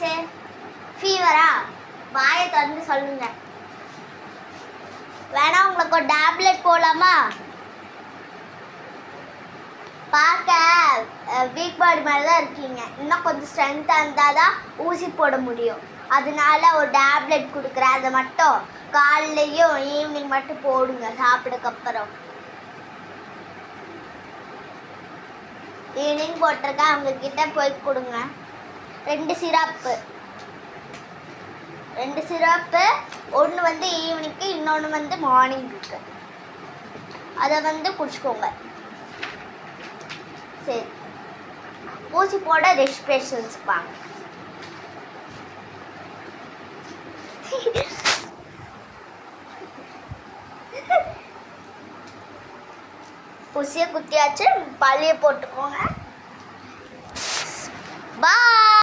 என்னாச்சு? ஃபீவரா? வாயை திறந்து சொல்லுங்க. வேணா உங்களுக்கு ஒரு டேப்லெட் போடலாமா? பார்க்க வீக் பாடி மாதிரி தான் இருக்கீங்க. இன்னும் கொஞ்சம் ஸ்ட்ரென்த்தாக இருந்தால் தான் ஊசி போட முடியும். அதனால ஒரு டேப்லெட் கொடுக்குறேன். அதை மட்டும் காலையிலையும் ஈவினிங் மட்டும் போடுங்க சாப்பிட்றதுக்கப்புறம். ஈவினிங் போட்டிருக்கேன், அவங்கக்கிட்ட போய் கொடுங்க. 2 சிரப்பு, ஒன்று வந்து ஈவினிங்க்கு, இன்னொன்று வந்து மார்னிங்க்கு. அதை வந்து குடிச்சுக்கோங்க. சரி, ஊசி போட ரெஸ்பிரேஷன்ஸ் வாங்க. ஊசியை குத்தியாச்சு, பள்ளியை போட்டுக்கோங்க. பாய்.